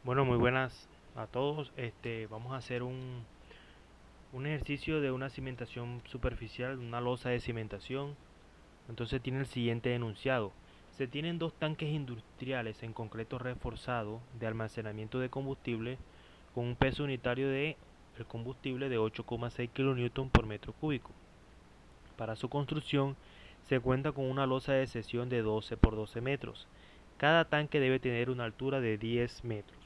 Bueno, muy buenas a todos. Vamos a hacer un ejercicio de una cimentación superficial, una losa de cimentación. Entonces tiene el siguiente enunciado. Se tienen dos tanques industriales en concreto reforzado de almacenamiento de combustible con un peso unitario de el combustible de 8,6 kN por metro cúbico. Para su construcción se cuenta con una losa de sección de 12 por 12 metros. Cada tanque debe tener una altura de 10 metros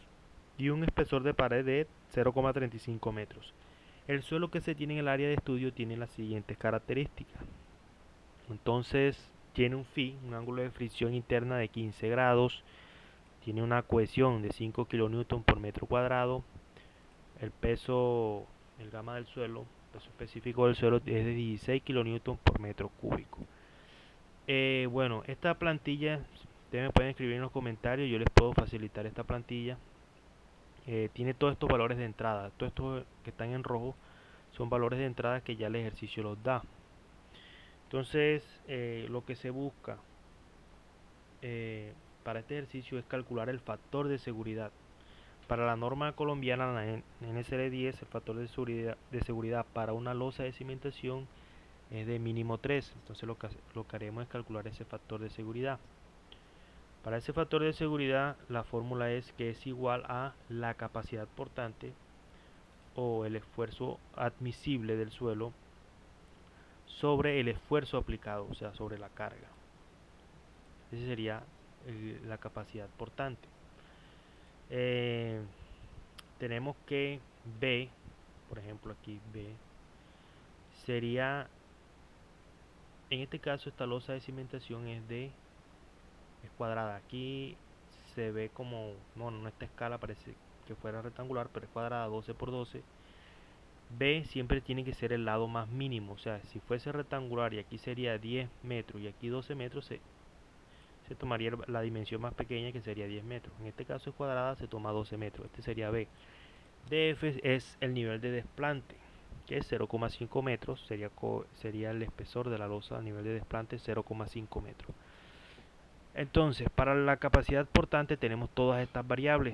y un espesor de pared de 0,35 metros. El suelo que se tiene en el área de estudio tiene las siguientes características. Entonces, tiene un ángulo de fricción interna de 15 grados, tiene una cohesión de 5 kN por metro cuadrado, el peso, el gama del suelo, el peso específico del suelo es de 16 kN por metro cúbico. Bueno, esta plantilla, ustedes me pueden escribir en los comentarios, yo les puedo facilitar esta plantilla. Tiene todos estos valores de entrada, todos estos que están en rojo son valores de entrada que ya el ejercicio los da. Entonces, lo que se busca eh, para este ejercicio es calcular el factor de seguridad. Para la norma colombiana, la NSL10, el factor de seguridad para una losa de cimentación es de mínimo 3. Entonces lo que haremos es calcular ese factor de seguridad. Para ese factor de seguridad, la fórmula es que es igual a la capacidad portante o el esfuerzo admisible del suelo sobre el esfuerzo aplicado, o sea, sobre la carga. Esa sería la capacidad portante. Eh, Tenemos que B, por ejemplo aquí B, sería, en este caso esta losa de cimentación es cuadrada. Aquí se ve como, bueno, en esta escala parece que fuera rectangular, pero es cuadrada 12 por 12. B siempre tiene que ser el lado más mínimo, o sea, si fuese rectangular y aquí sería 10 metros y aquí 12 metros, se tomaría la dimensión más pequeña que sería 10 metros. En este caso es cuadrada, se toma 12 metros, este sería B. DF es el nivel de desplante, que es 0,5 metros, sería el espesor de la losa a nivel de desplante 0,5 metros. Entonces, para la capacidad portante tenemos todas estas variables,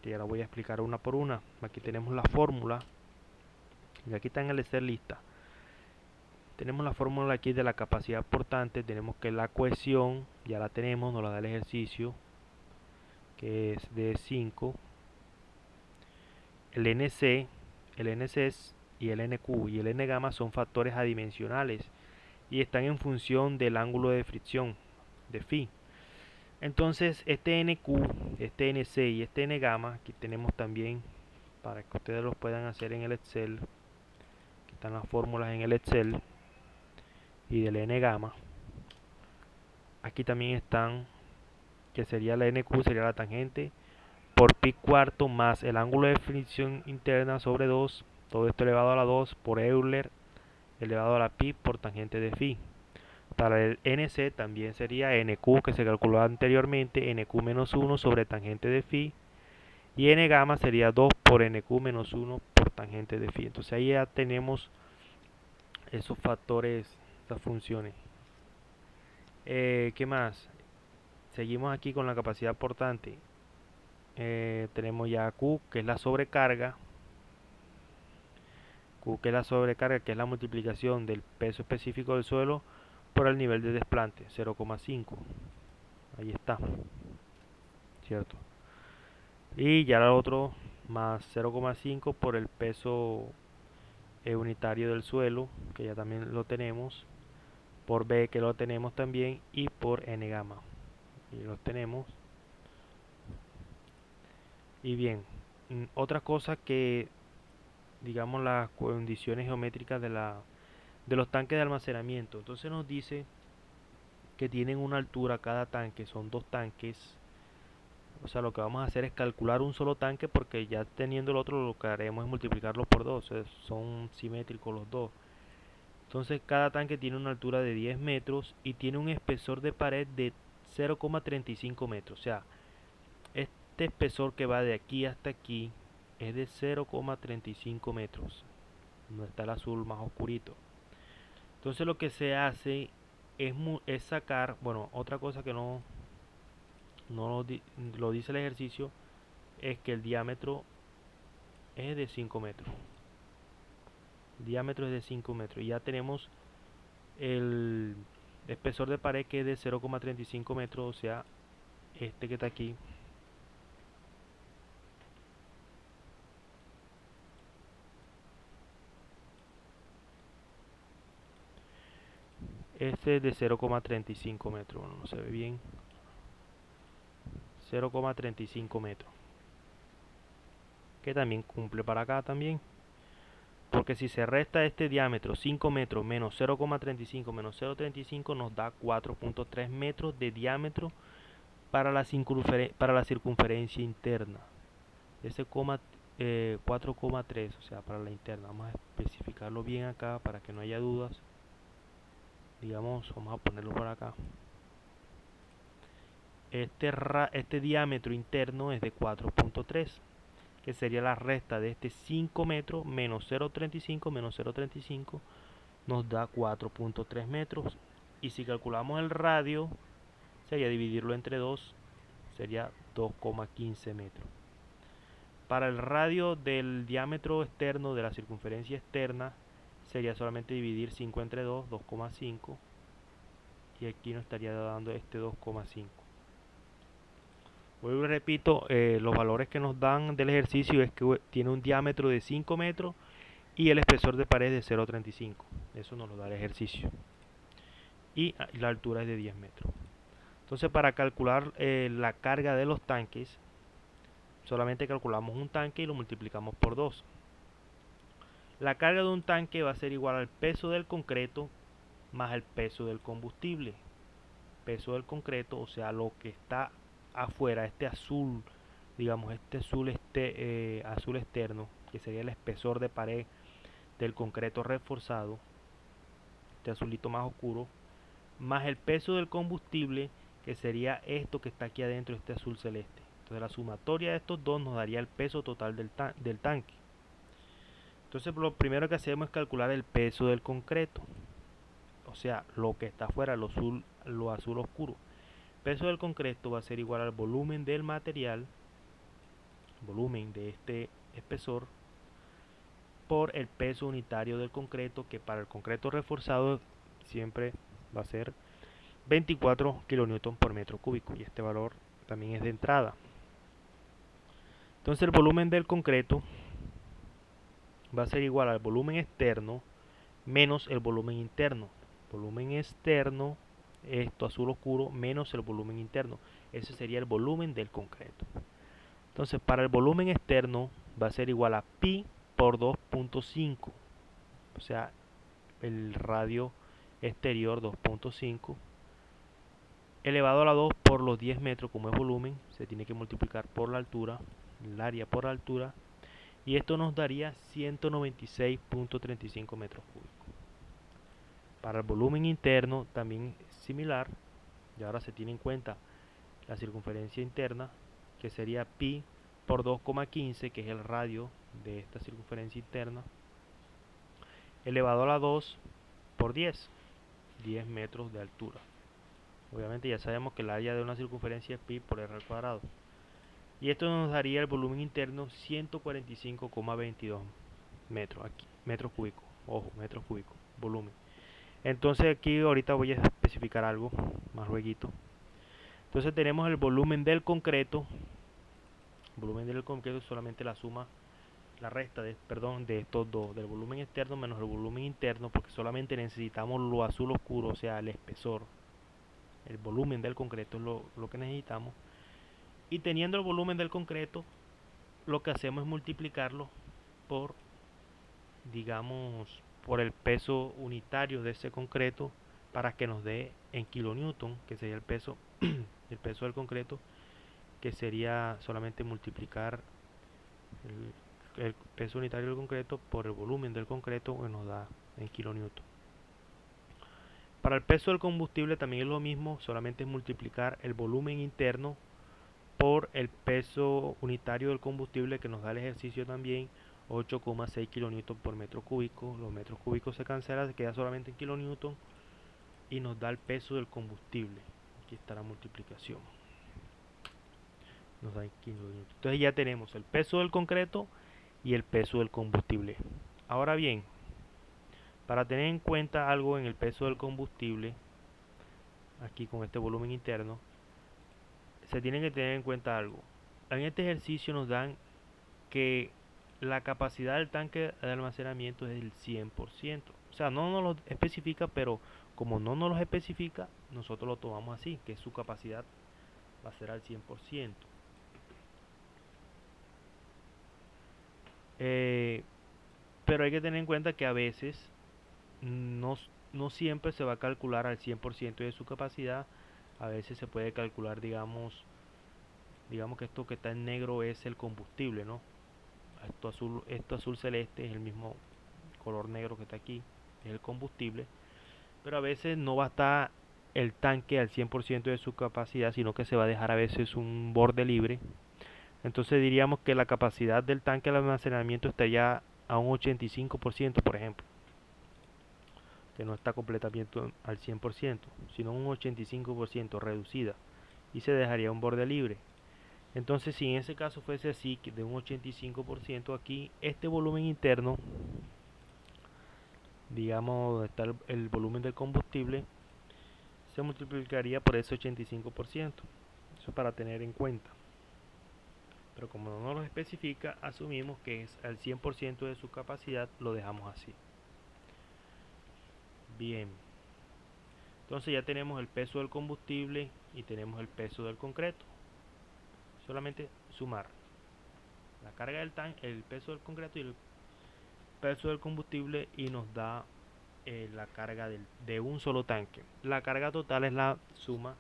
que ya las voy a explicar una por una. Aquí tenemos la fórmula, y aquí está en el Excel lista. Tenemos la fórmula aquí de la capacidad portante, tenemos que la cohesión, ya la tenemos, nos la da el ejercicio, que es de 5, el NC, el NCS y el NQ y el N gamma son factores adimensionales y están en función del ángulo de fricción de phi. Entonces este NQ, este NC y este N gamma, aquí tenemos también para que ustedes los puedan hacer en el Excel, aquí están las fórmulas en el Excel y del N gamma. Aquí también están, que sería la NQ, sería la tangente por pi cuarto más el ángulo de fricción interna sobre 2, todo esto elevado a la 2 por Euler elevado a la pi por tangente de phi. Para el NC también sería NQ, que se calculó anteriormente, NQ menos 1 sobre tangente de phi, y N gamma sería 2 por NQ menos 1 por tangente de phi. Entonces ahí ya tenemos esos factores, esas funciones. ¿Qué más? Seguimos aquí con la capacidad portante. Tenemos ya Q, que es la sobrecarga. Q, que es la sobrecarga, que es la multiplicación del peso específico del suelo por el nivel de desplante, 0,5. Ahí está, ¿cierto? Y ya el otro más 0,5 por el peso unitario del suelo, que ya también lo tenemos, por B, que lo tenemos también, y por N gamma, y los tenemos. Y bien, otra cosa que, digamos, las condiciones geométricas de los tanques de almacenamiento. Entonces nos dice que tienen una altura cada tanque, son dos tanques. O sea, lo que vamos a hacer es calcular un solo tanque porque ya teniendo el otro lo que haremos es multiplicarlo por dos. Son simétricos los dos. Entonces cada tanque tiene una altura de 10 metros y tiene un espesor de pared de 0,35 metros. O sea, este espesor que va de aquí hasta aquí es de 0,35 metros. No está el azul más oscurito. Entonces lo que se hace es sacar, bueno, otra cosa que no lo dice el ejercicio, es que el diámetro es de 5 metros. El diámetro es de 5 metros. Y ya tenemos el espesor de pared, que es de 0,35 metros, o sea, este que está aquí. Este es de 0,35 metros. Bueno, no se ve bien. 0,35 metros. Que también cumple para acá también. Porque si se resta este diámetro, 5 metros menos 0,35 menos 0,35, nos da 4,3 metros de diámetro para la circunferencia interna. Ese 4,3, o sea, para la interna. Vamos a especificarlo bien acá para que no haya dudas. Digamos, vamos a ponerlo por acá. Este diámetro interno es de 4,3, que sería la resta de este 5 metros menos 0,35 menos 0,35, nos da 4,3 metros. Y si calculamos el radio, sería dividirlo entre 2, sería 2,15 metros. Para el radio del diámetro externo de la circunferencia externa, sería solamente dividir 5 entre 2, 2,5. Y aquí nos estaría dando este 2,5. Vuelvo y repito, los valores que nos dan del ejercicio es que tiene un diámetro de 5 metros y el espesor de pared de 0,35. Eso nos lo da el ejercicio. Y la altura es de 10 metros. Entonces, para calcular la carga de los tanques, solamente calculamos un tanque y lo multiplicamos por 2. La carga de un tanque va a ser igual al peso del concreto más el peso del combustible. Peso del concreto, o sea, lo que está afuera, este azul, digamos, este azul, azul externo, que sería el espesor de pared del concreto reforzado, este azulito más oscuro, más el peso del combustible, que sería esto que está aquí adentro, este azul celeste. Entonces la sumatoria de estos dos nos daría el peso total del tanque. Entonces lo primero que hacemos es calcular el peso del concreto, o sea, lo que está afuera, lo azul oscuro. El peso del concreto va a ser igual al volumen del material, volumen de este espesor, por el peso unitario del concreto, que para el concreto reforzado siempre va a ser 24 kilonewton por metro cúbico, y este valor también es de entrada. Entonces el volumen del concreto va a ser igual al volumen externo menos el volumen interno. Volumen externo, esto azul oscuro, menos el volumen interno. Ese sería el volumen del concreto. Entonces, para el volumen externo va a ser igual a pi por 2,5. O sea, el radio exterior 2,5 elevado a la 2 por los 10 metros, como es volumen, se tiene que multiplicar por la altura, el área por la altura, y esto nos daría 196,35 metros cúbicos. Para el volumen interno también es similar, y ahora se tiene en cuenta la circunferencia interna, que sería pi por 2,15, que es el radio de esta circunferencia interna, elevado a la 2 por 10 metros de altura. Obviamente ya sabemos que el área de una circunferencia es pi por r al cuadrado. Y esto nos daría el volumen interno 145,22 metros, aquí, metros cúbicos, ojo, metros cúbicos, volumen. Entonces aquí ahorita voy a especificar algo más luego. Entonces tenemos el volumen del concreto. El volumen del concreto es solamente la suma, la resta de estos dos, del volumen externo menos el volumen interno, porque solamente necesitamos lo azul oscuro, o sea, el espesor. El volumen del concreto es lo que necesitamos. Y teniendo el volumen del concreto, lo que hacemos es multiplicarlo por, digamos, por el peso unitario de ese concreto, para que nos dé en kilonewton, que sería el peso el peso del concreto, que sería solamente multiplicar el peso unitario del concreto por el volumen del concreto, que nos da en kilonewton. Para el peso del combustible también es lo mismo, solamente es multiplicar el volumen interno por el peso unitario del combustible, que nos da el ejercicio también, 8,6 kilonewton por metro cúbico. Los metros cúbicos se cancelan, se queda solamente en kilonewton, y nos da el peso del combustible. Aquí está la multiplicación. nos dan 15 kN. Entonces ya tenemos el peso del concreto y el peso del combustible. Ahora bien, para tener en cuenta algo en el peso del combustible, aquí con este volumen interno, se tiene que tener en cuenta algo. En este ejercicio nos dan que la capacidad del tanque de almacenamiento es del 100%. O sea, no nos lo especifica, pero como no nos lo especifica, nosotros lo tomamos así, que su capacidad va a ser al 100%. Pero hay que tener en cuenta que a veces no, no siempre se va a calcular al 100% de su capacidad. A veces se puede calcular, digamos que esto que está en negro es el combustible, ¿no? Esto azul celeste es el mismo color negro que está aquí, es el combustible. Pero a veces no va a estar el tanque al 100% de su capacidad, sino que se va a dejar a veces un borde libre. Entonces diríamos que la capacidad del tanque de almacenamiento estaría a un 85%, por ejemplo, que no está completamente al 100%, sino un 85% reducida, y se dejaría un borde libre. Entonces, si en ese caso fuese así, que de un 85%, aquí este volumen interno, digamos donde está el volumen del combustible, se multiplicaría por ese 85%. Eso es para tener en cuenta. Pero como no nos lo especifica, asumimos que es al 100% de su capacidad, lo dejamos así. Bien, entonces ya tenemos el peso del combustible y tenemos el peso del concreto. Solamente sumar la carga del tanque, el peso del concreto y el peso del combustible, y nos da la carga de un solo tanque. La carga total es la suma,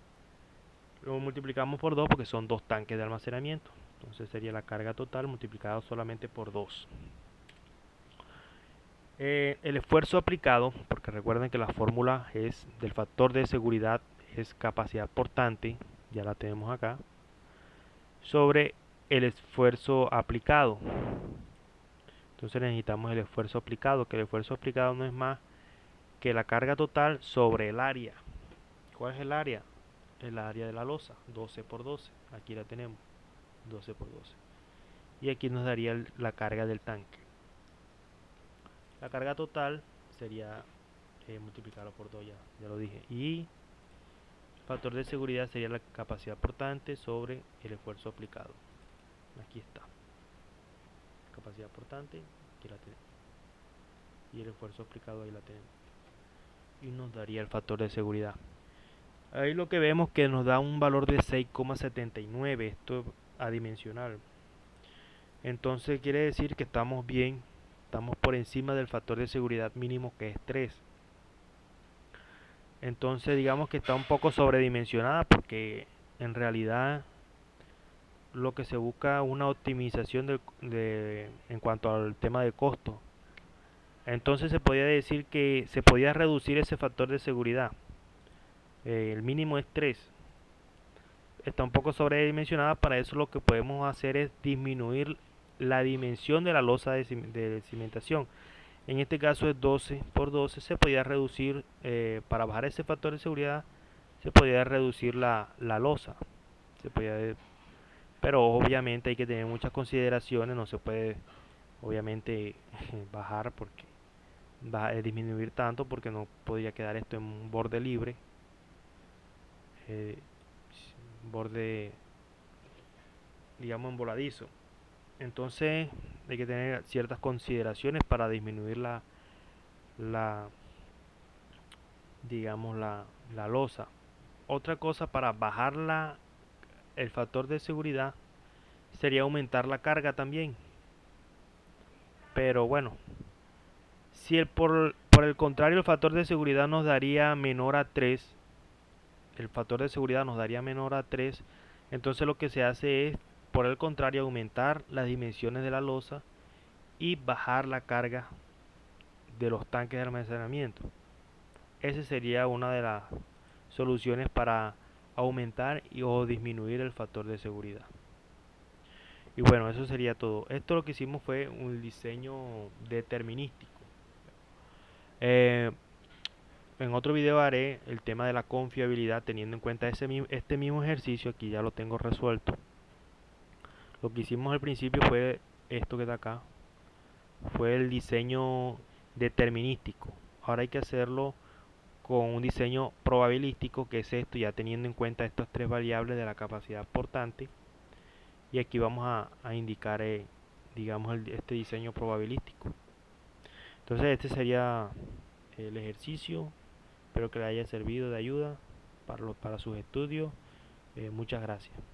lo multiplicamos por 2 porque son dos tanques de almacenamiento. Entonces sería la carga total multiplicado solamente por 2. El esfuerzo aplicado, porque recuerden que la fórmula es del factor de seguridad, es capacidad portante, ya la tenemos acá, sobre el esfuerzo aplicado. Entonces necesitamos el esfuerzo aplicado, que el esfuerzo aplicado no es más que la carga total sobre el área. ¿Cuál es el área? El área de la losa, 12 por 12. Aquí la tenemos, 12 por 12. Y aquí nos daría la carga del tanque. La carga total sería multiplicarlo por 2, ya lo dije. Y el factor de seguridad sería la capacidad portante sobre el esfuerzo aplicado. Aquí está. Capacidad portante, aquí la tenemos. Y el esfuerzo aplicado ahí la tenemos. Y nos daría el factor de seguridad. Ahí lo que vemos que nos da un valor de 6,79, esto adimensional. Entonces quiere decir que estamos bien, estamos por encima del factor de seguridad mínimo, que es 3. Entonces digamos que está un poco sobredimensionada, porque en realidad lo que se busca es una optimización en cuanto al tema de costo. Entonces se podría decir que se podía reducir ese factor de seguridad. El mínimo es 3. Está un poco sobredimensionada. Para eso lo que podemos hacer es disminuir la dimensión de la losa de cimentación. En este caso es 12 por 12. Se podía reducir, para bajar ese factor de seguridad, se podía reducir la losa. Se podía, pero obviamente hay que tener muchas consideraciones. No se puede obviamente bajar porque va a disminuir tanto, porque no podría quedar esto en un borde libre, eh, borde, digamos, emboladizo. Entonces hay que tener ciertas consideraciones para disminuir la digamos, la losa. Otra cosa para bajar el factor de seguridad sería aumentar la carga también. Pero bueno, si por el contrario el factor de seguridad nos daría menor a 3, el factor de seguridad nos daría menor a 3, entonces lo que se hace es, por el contrario, aumentar las dimensiones de la losa y bajar la carga de los tanques de almacenamiento. Esa sería una de las soluciones para aumentar o disminuir el factor de seguridad. Y bueno, eso sería todo. Esto lo que hicimos fue un diseño determinístico. Eh, en otro video haré el tema de la confiabilidad, teniendo en cuenta este mismo ejercicio. Aquí ya lo tengo resuelto. Lo que hicimos al principio fue esto que está acá, fue el diseño determinístico. Ahora hay que hacerlo con un diseño probabilístico, que es esto, ya teniendo en cuenta estas tres variables de la capacidad portante. Y aquí vamos a indicar, digamos, este diseño probabilístico. Entonces este sería el ejercicio. Espero que le haya servido de ayuda para sus estudios. Muchas gracias.